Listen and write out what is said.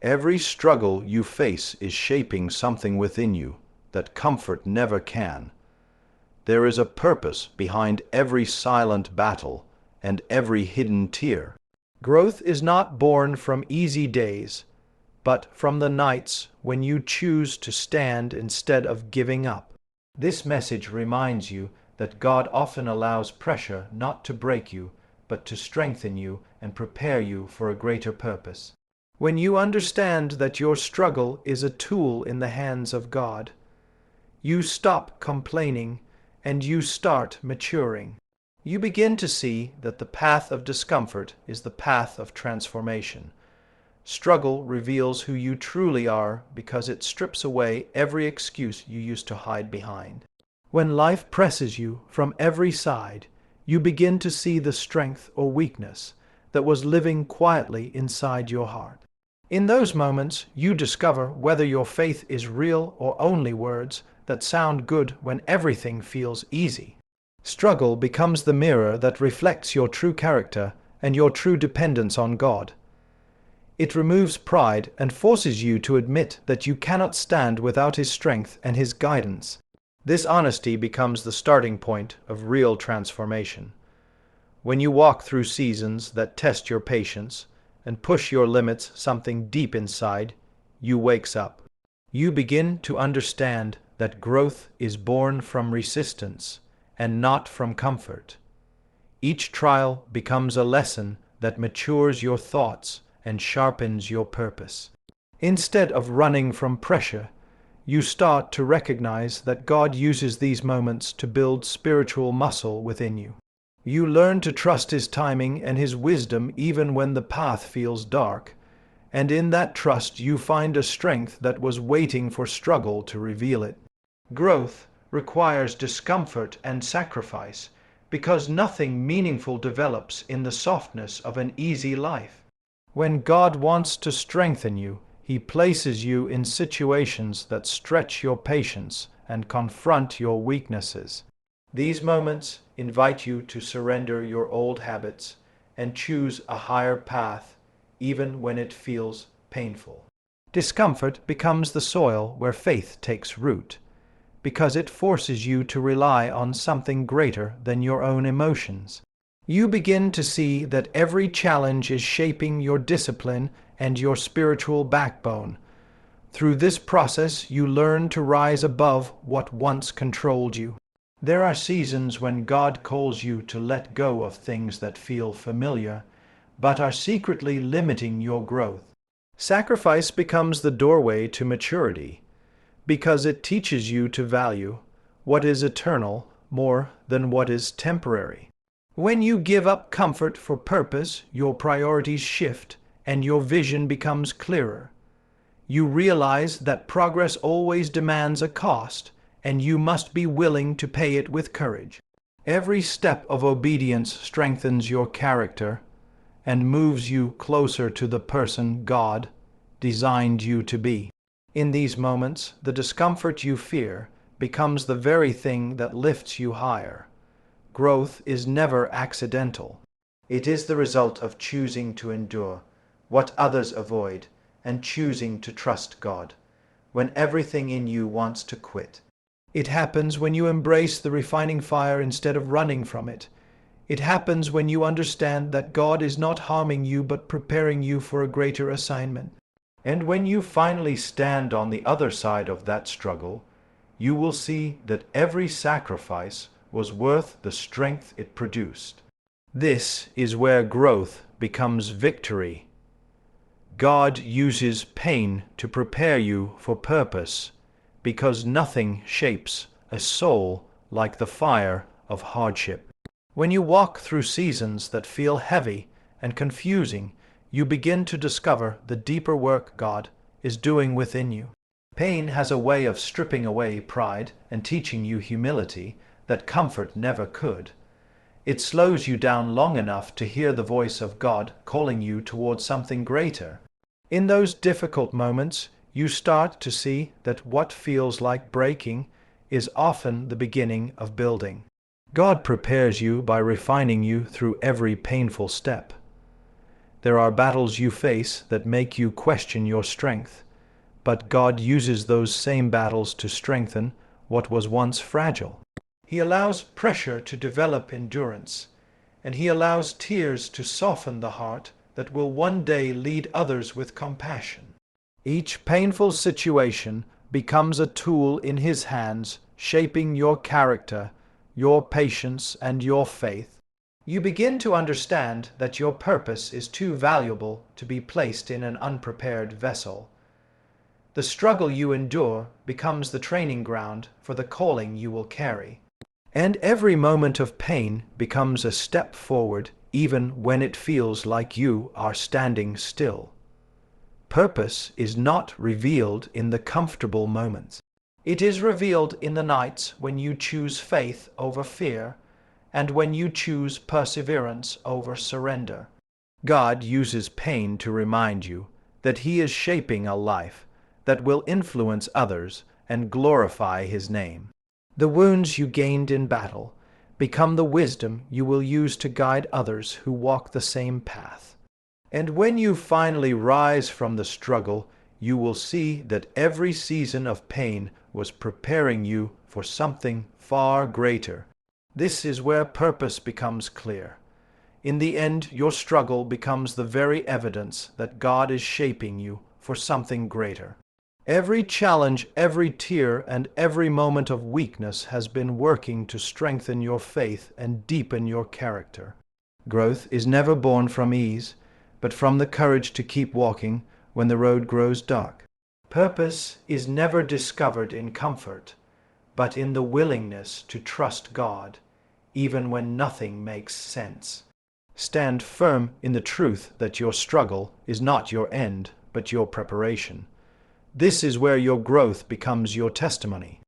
Every struggle you face is shaping something within you that comfort never can. There is a purpose behind every silent battle and every hidden tear. Growth is not born from easy days, but from the nights when you choose to stand instead of giving up. This message reminds you that God often allows pressure not to break you, but to strengthen you and prepare you for a greater purpose. When you understand that your struggle is a tool in the hands of God, you stop complaining and you start maturing. You begin to see that the path of discomfort is the path of transformation. Struggle reveals who you truly are because it strips away every excuse you used to hide behind. When life presses you from every side, you begin to see the strength or weakness that was living quietly inside your heart. In those moments, you discover whether your faith is real or only words that sound good when everything feels easy. Struggle becomes the mirror that reflects your true character and your true dependence on God. It removes pride and forces you to admit that you cannot stand without His strength and His guidance. This honesty becomes the starting point of real transformation. When you walk through seasons that test your patience and push your limits, something deep inside you wakes up. You begin to understand that growth is born from resistance and not from comfort. Each trial becomes a lesson that matures your thoughts and sharpens your purpose. Instead of running from pressure, you start to recognize that God uses these moments to build spiritual muscle within you. You learn to trust His timing and His wisdom even when the path feels dark, and in that trust you find a strength that was waiting for struggle to reveal it. Growth requires discomfort and sacrifice because nothing meaningful develops in the softness of an easy life. When God wants to strengthen you, He places you in situations that stretch your patience and confront your weaknesses. These moments invite you to surrender your old habits and choose a higher path, even when it feels painful. Discomfort becomes the soil where faith takes root, because it forces you to rely on something greater than your own emotions. You begin to see that every challenge is shaping your discipline and your spiritual backbone. Through this process, you learn to rise above what once controlled you. There are seasons when God calls you to let go of things that feel familiar, but are secretly limiting your growth. Sacrifice becomes the doorway to maturity, because it teaches you to value what is eternal more than what is temporary. When you give up comfort for purpose, your priorities shift and your vision becomes clearer. You realize that progress always demands a cost, and you must be willing to pay it with courage. Every step of obedience strengthens your character and moves you closer to the person God designed you to be. In these moments, the discomfort you fear becomes the very thing that lifts you higher. Growth is never accidental. It is the result of choosing to endure what others avoid and choosing to trust God when everything in you wants to quit. It happens when you embrace the refining fire instead of running from it. It happens when you understand that God is not harming you but preparing you for a greater assignment. And when you finally stand on the other side of that struggle, you will see that every sacrifice was worth the strength it produced. This is where growth becomes victory. God uses pain to prepare you for purpose, because nothing shapes a soul like the fire of hardship. When you walk through seasons that feel heavy and confusing, you begin to discover the deeper work God is doing within you. Pain has a way of stripping away pride and teaching you humility that comfort never could. It slows you down long enough to hear the voice of God calling you towards something greater. In those difficult moments, you start to see that what feels like breaking is often the beginning of building. God prepares you by refining you through every painful step. There are battles you face that make you question your strength, but God uses those same battles to strengthen what was once fragile. He allows pressure to develop endurance, and He allows tears to soften the heart that will one day lead others with compassion. Each painful situation becomes a tool in His hands, shaping your character, your patience, and your faith. You begin to understand that your purpose is too valuable to be placed in an unprepared vessel. The struggle you endure becomes the training ground for the calling you will carry. And every moment of pain becomes a step forward, even when it feels like you are standing still. Purpose is not revealed in the comfortable moments. It is revealed in the nights when you choose faith over fear, and when you choose perseverance over surrender. God uses pain to remind you that He is shaping a life that will influence others and glorify His name. The wounds you gained in battle become the wisdom you will use to guide others who walk the same path. And when you finally rise from the struggle, you will see that every season of pain was preparing you for something far greater. This is where purpose becomes clear. In the end, your struggle becomes the very evidence that God is shaping you for something greater. Every challenge, every tear, and every moment of weakness has been working to strengthen your faith and deepen your character. Growth is never born from ease, but from the courage to keep walking when the road grows dark. Purpose is never discovered in comfort, but in the willingness to trust God, even when nothing makes sense. Stand firm in the truth that your struggle is not your end, but your preparation. This is where your growth becomes your testimony.